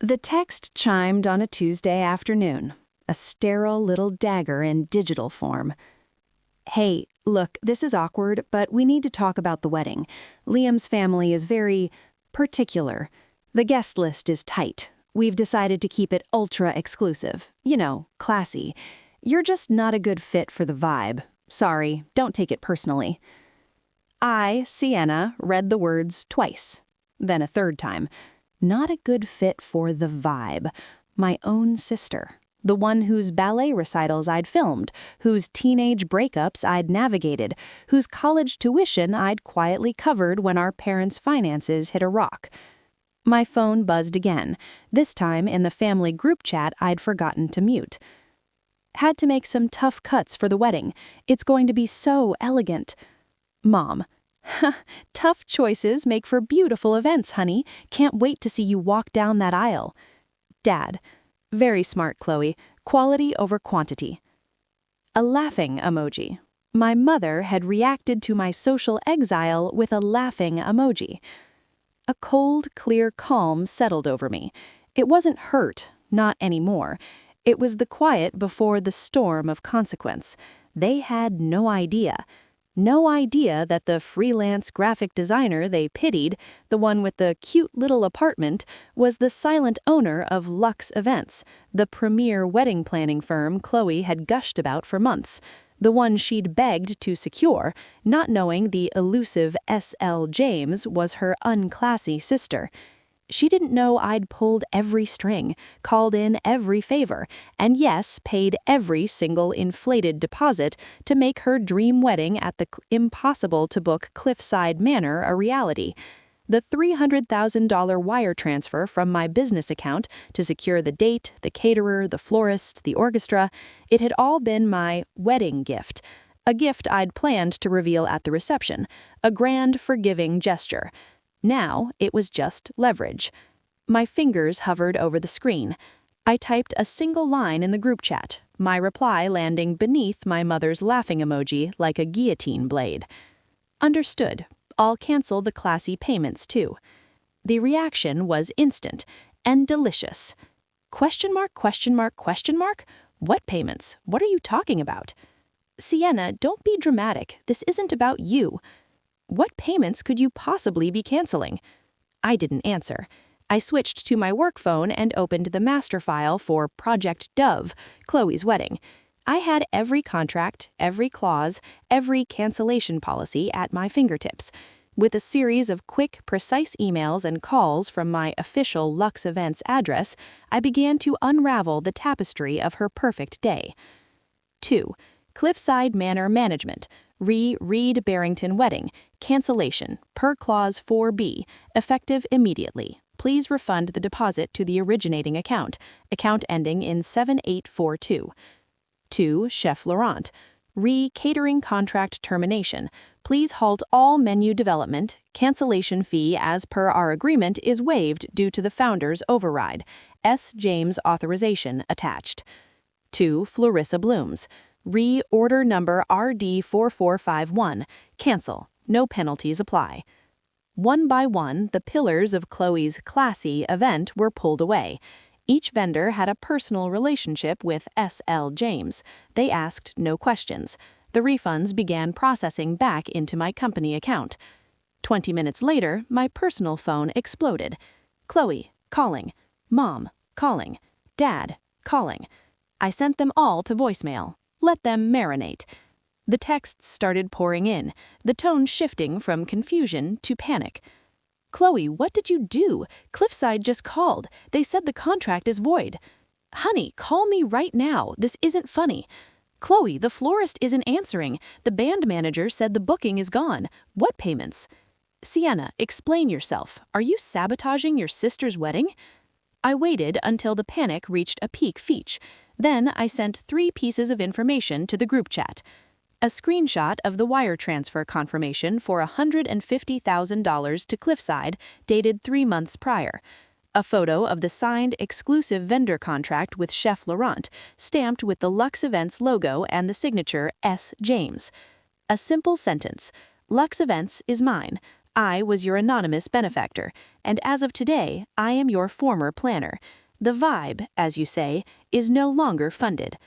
The text chimed on a Tuesday afternoon, a sterile little dagger in digital form. Hey, look, this is awkward, but we need to talk about the wedding. Liam's family is very particular. The guest list is tight. We've decided to keep it ultra exclusive. You know, classy. You're just not a good fit for the vibe. Sorry, don't take it personally. I, Sienna, read the words twice, then a third time. Not a good fit for the vibe. My own sister. The one whose ballet recitals I'd filmed, whose teenage breakups I'd navigated, whose college tuition I'd quietly covered when our parents' finances hit a rock. My phone buzzed again, this time in the family group chat I'd forgotten to mute. Had to make some tough cuts for the wedding. It's going to be so elegant. Mom. Tough choices make for beautiful events, honey. Can't wait to see you walk down that aisle. Dad. Very smart, Chloe. Quality over quantity. A laughing emoji. My mother had reacted to my social exile with a laughing emoji. A cold, clear calm settled over me. It wasn't hurt, not anymore. It was the quiet before the storm of consequence. They had no idea. No idea that the freelance graphic designer they pitied, the one with the cute little apartment, was the silent owner of Lux Events, the premier wedding planning firm Chloe had gushed about for months, the one she'd begged to secure, not knowing the elusive S.L. James was her unclassy sister. She didn't know I'd pulled every string, called in every favor, and yes, paid every single inflated deposit to make her dream wedding at the impossible-to-book Cliffside Manor a reality. The $300,000 wire transfer from my business account to secure the date, the caterer, the florist, the orchestra, it had all been my wedding gift, a gift I'd planned to reveal at the reception, a grand, forgiving gesture. Now, it was just leverage. My fingers hovered over the screen. I typed a single line in the group chat, my reply landing beneath my mother's laughing emoji like a guillotine blade. Understood. I'll cancel the classy payments too. The reaction was instant and delicious. Question mark, question mark, question mark? What payments? What are you talking about? Sienna, don't be dramatic. This isn't about you. What payments could you possibly be canceling? I didn't answer. I switched to my work phone and opened the master file for Project Dove, Chloe's wedding. I had every contract, every clause, every cancellation policy at my fingertips. With a series of quick, precise emails and calls from my official Lux Events address, I began to unravel the tapestry of her perfect day. 2. Cliffside Manor Management. Reed Barrington Wedding. Cancellation. Per Clause 4B. Effective immediately. Please refund the deposit to the originating account. Account ending in 7842. 2. Chef Laurent. Catering contract termination. Please halt all menu development. Cancellation fee as per our agreement is waived due to the founder's override. S. James authorization attached. 2. Florissa Blooms. Order number RD4451. Cancel. No penalties apply. One by one, the pillars of Chloe's classy event were pulled away. Each vendor had a personal relationship with S.L. James. They asked no questions. The refunds began processing back into my company account. 20 minutes later, my personal phone exploded. Chloe, calling. Mom, calling. Dad, calling. I sent them all to voicemail. Let them marinate. The texts started pouring in, the tone shifting from confusion to panic. Chloe, what did you do? Cliffside just called. They said the contract is void. Honey, call me right now. This isn't funny. Chloe, the florist isn't answering. The band manager said the booking is gone. What payments? Sienna, explain yourself. Are you sabotaging your sister's wedding? I waited until the panic reached a peak feach. Then I sent 3 pieces of information to the group chat. A screenshot of the wire transfer confirmation for $150,000 to Cliffside, dated 3 months prior. A photo of the signed exclusive vendor contract with Chef Laurent, stamped with the Lux Events logo and the signature S. James. A simple sentence. Lux Events is mine. I was your anonymous benefactor, and as of today, I am your former planner. The vibe, as you say, is no longer funded."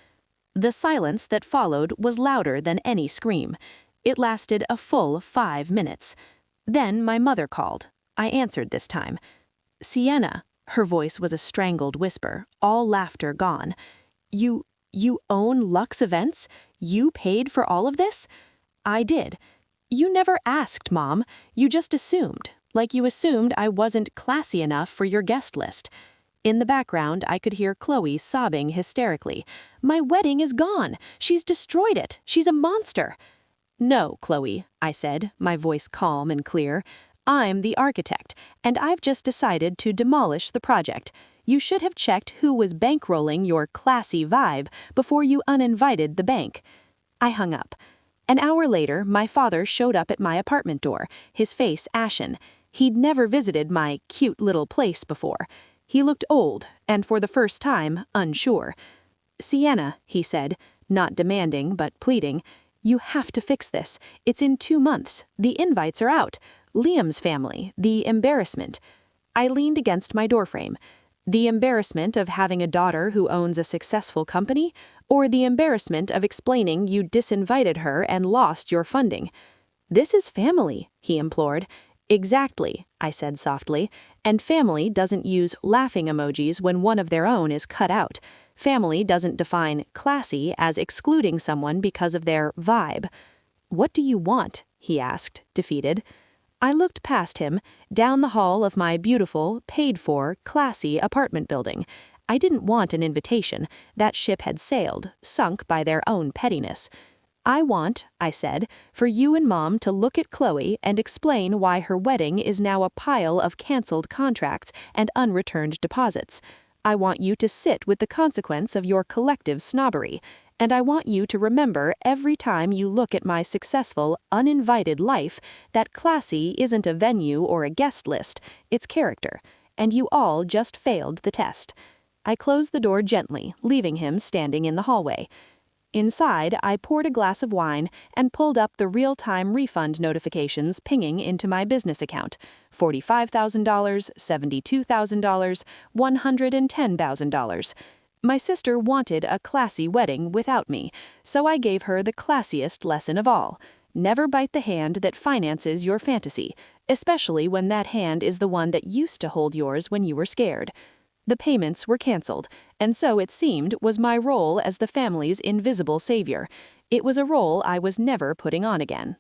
The silence that followed was louder than any scream. It lasted a full 5 minutes. Then my mother called. I answered this time. "Sienna," her voice was a strangled whisper, all laughter gone. You own Lux Events? You paid for all of this?" "I did." "You never asked, Mom. You just assumed, like you assumed I wasn't classy enough for your guest list." In the background, I could hear Chloe sobbing hysterically. "My wedding is gone. She's destroyed it. She's a monster." "No, Chloe," I said, my voice calm and clear. "I'm the architect, and I've just decided to demolish the project. You should have checked who was bankrolling your classy vibe before you uninvited the bank." I hung up. An hour later, my father showed up at my apartment door, his face ashen. He'd never visited my cute little place before. He looked old, and for the first time, unsure. "Sienna," he said, not demanding but pleading, "you have to fix this. It's in 2 months. The invites are out. Liam's family, the embarrassment." I leaned against my doorframe. The embarrassment of having a daughter who owns a successful company, or the embarrassment of explaining you disinvited her and lost your funding? "This is family," he implored. "Exactly," I said softly, "and family doesn't use laughing emojis when one of their own is cut out. Family doesn't define classy as excluding someone because of their vibe." "What do you want?" he asked, defeated. I looked past him, down the hall of my beautiful, paid-for, classy apartment building. I didn't want an invitation. That ship had sailed, sunk by their own pettiness. "I want," I said, "for you and Mom to look at Chloe and explain why her wedding is now a pile of canceled contracts and unreturned deposits. I want you to sit with the consequence of your collective snobbery. And I want you to remember every time you look at my successful, uninvited life that classy isn't a venue or a guest list, it's character. And you all just failed the test." I closed the door gently, leaving him standing in the hallway. Inside, I poured a glass of wine and pulled up the real-time refund notifications pinging into my business account. $45,000, $72,000, $110,000. My sister wanted a classy wedding without me, so I gave her the classiest lesson of all. Never bite the hand that finances your fantasy, especially when that hand is the one that used to hold yours when you were scared. The payments were canceled, and so it seemed was my role as the family's invisible savior. It was a role I was never putting on again.